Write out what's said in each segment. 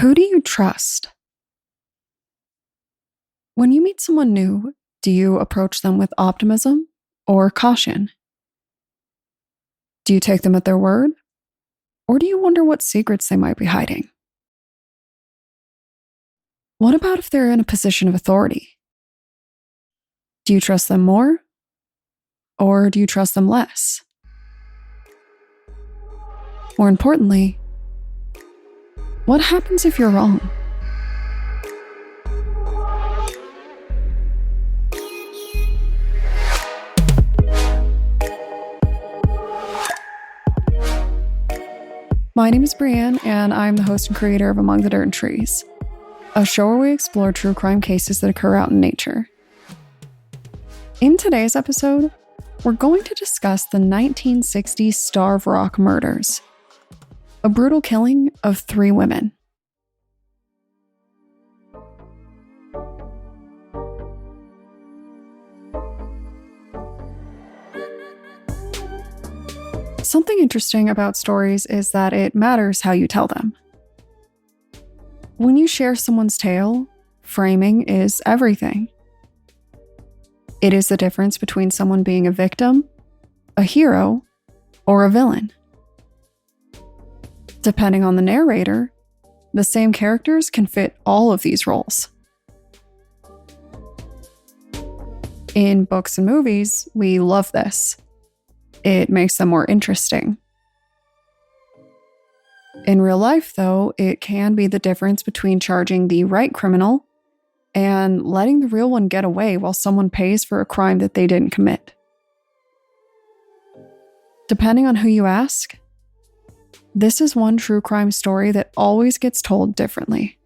Who do you trust? When you meet someone new, do you approach them with optimism or caution? Do you take them at their word? Or do you wonder what secrets they might be hiding? What about if they're in a position of authority? Do you trust them more? Or do you trust them less? More importantly, what happens if you're wrong? My name is Brienne, and I'm the host and creator of Among the Dirt and Trees, a show where we explore true crime cases that occur out in nature. In today's episode, we're going to discuss the 1960 Starved Rock murders, a brutal killing of 3 women. Something interesting about stories is that it matters how you tell them. When you share someone's tale, framing is everything. It is the difference between someone being a victim, a hero, or a villain. Depending on the narrator, the same characters can fit all of these roles. In books and movies, we love this. It makes them more interesting. In real life, though, it can be the difference between charging the right criminal and letting the real one get away while someone pays for a crime that they didn't commit. Depending on who you ask, this is one true crime story that always gets told differently.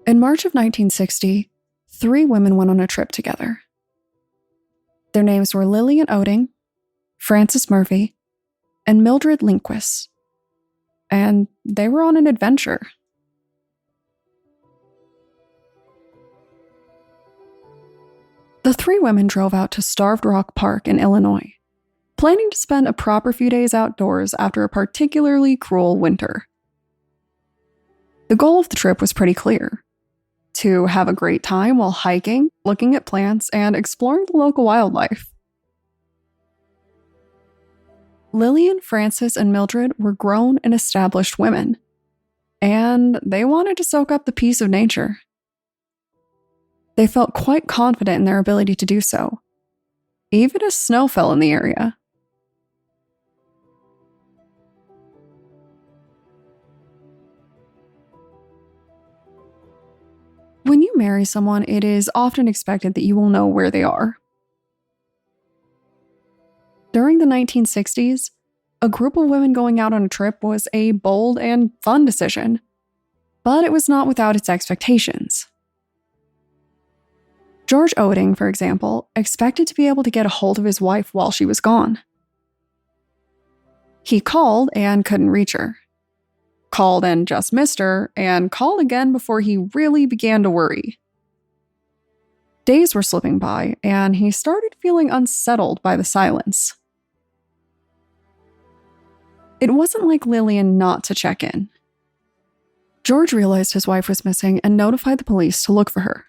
In March of 1960, 3 women went on a trip together. Their names were Lillian Oding, Frances Murphy, and Mildred Lindquist, and they were on an adventure. The 3 women drove out to Starved Rock Park in Illinois, planning to spend a proper few days outdoors after a particularly cruel winter. The goal of the trip was pretty clear: to have a great time while hiking, looking at plants, and exploring the local wildlife. Lillian, Frances, and Mildred were grown and established women, and they wanted to soak up the peace of nature. They felt quite confident in their ability to do so, even as snow fell in the area. When you marry someone, it is often expected that you will know where they are. During the 1960s, a group of women going out on a trip was a bold and fun decision, but it was not without its expectations. George Oding, for example, expected to be able to get a hold of his wife while she was gone. He called and couldn't reach her. Called and just missed her, and called again before he really began to worry. Days were slipping by, and he started feeling unsettled by the silence. It wasn't like Lillian not to check in. George realized his wife was missing and notified the police to look for her.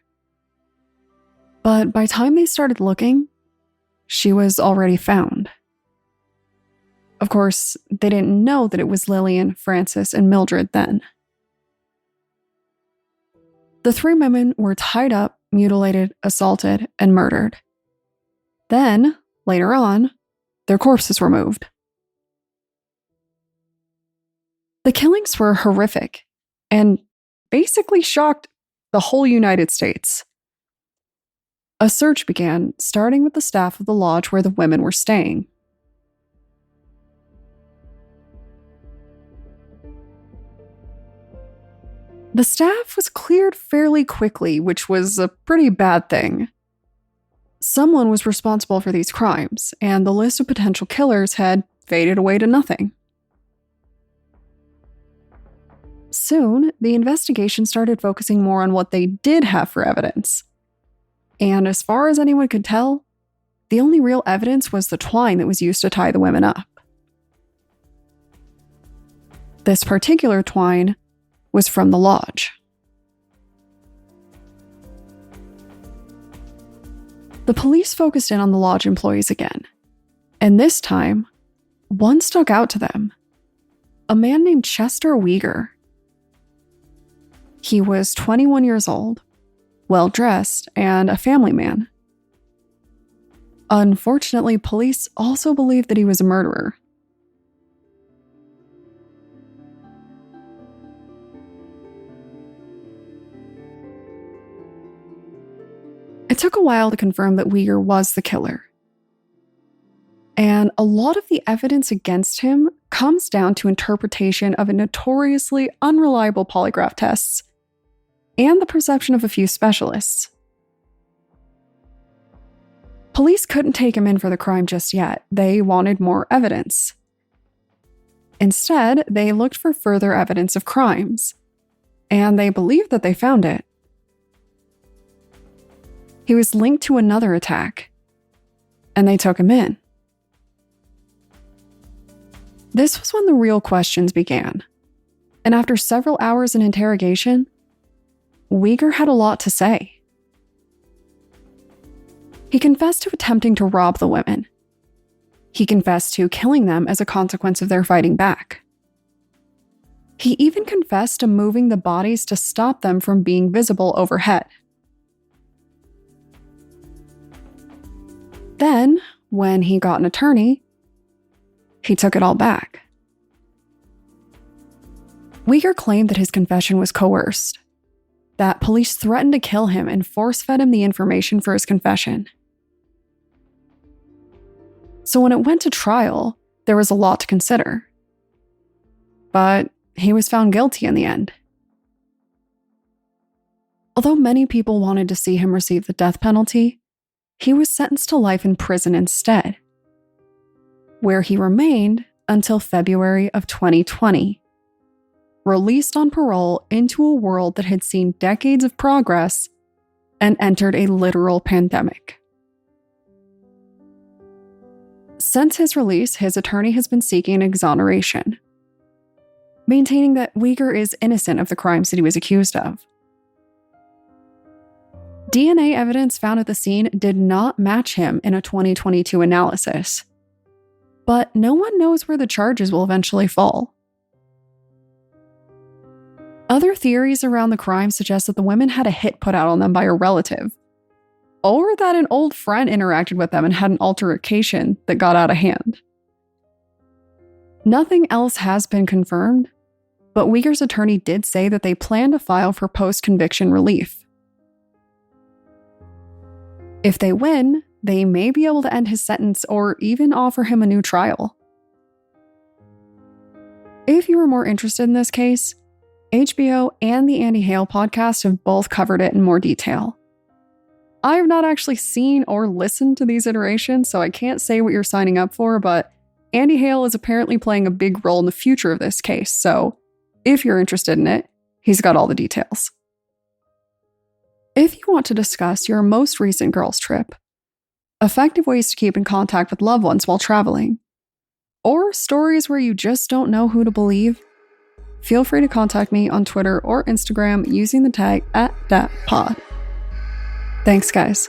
But by the time they started looking, she was already found. Of course, they didn't know that it was Lillian, Frances, and Mildred then. The 3 women were tied up, mutilated, assaulted, and murdered. Then, later on, their corpses were moved. The killings were horrific and basically shocked the whole United States. A search began, starting with the staff of the lodge where the women were staying. The staff was cleared fairly quickly, which was a pretty bad thing. Someone was responsible for these crimes, and the list of potential killers had faded away to nothing. Soon, the investigation started focusing more on what they did have for evidence. And as far as anyone could tell, the only real evidence was the twine that was used to tie the women up. This particular twine was from the lodge. The police focused in on the lodge employees again, and this time, one stuck out to them. A man named Chester Uyghur. He was 21 years old, well-dressed, and a family man. Unfortunately, police also believed that he was a murderer. It took a while to confirm that Uyghur was the killer. And a lot of the evidence against him comes down to interpretation of a notoriously unreliable polygraph tests and the perception of a few specialists. Police couldn't take him in for the crime just yet. They wanted more evidence. Instead, they looked for further evidence of crimes, and they believed that they found it. He was linked to another attack, and they took him in. This was when the real questions began, and after several hours in interrogation, Uyghur had a lot to say. He confessed to attempting to rob the women. He confessed to killing them as a consequence of their fighting back. He even confessed to moving the bodies to stop them from being visible overhead. Then, when he got an attorney, he took it all back. Uyghur claimed that his confession was coerced, that police threatened to kill him and force-fed him the information for his confession. So when it went to trial, there was a lot to consider. But he was found guilty in the end. Although many people wanted to see him receive the death penalty, he was sentenced to life in prison instead, where he remained until February of 2020, released on parole into a world that had seen decades of progress and entered a literal pandemic. Since his release, his attorney has been seeking exoneration, maintaining that Uyghur is innocent of the crimes that he was accused of. DNA evidence found at the scene did not match him in a 2022 analysis, but no one knows where the charges will eventually fall. Other theories around the crime suggest that the women had a hit put out on them by a relative, or that an old friend interacted with them and had an altercation that got out of hand. Nothing else has been confirmed, but Uyghur's attorney did say that they plan to file for post-conviction relief. If they win, they may be able to end his sentence or even offer him a new trial. If you are more interested in this case, HBO and the Andy Hale podcast have both covered it in more detail. I have not actually seen or listened to these iterations, so I can't say what you're signing up for, but Andy Hale is apparently playing a big role in the future of this case, so if you're interested in it, he's got all the details. If you want to discuss your most recent girls' trip, effective ways to keep in contact with loved ones while traveling, or stories where you just don't know who to believe, feel free to contact me on Twitter or Instagram using the tag @thatpod. Thanks, guys.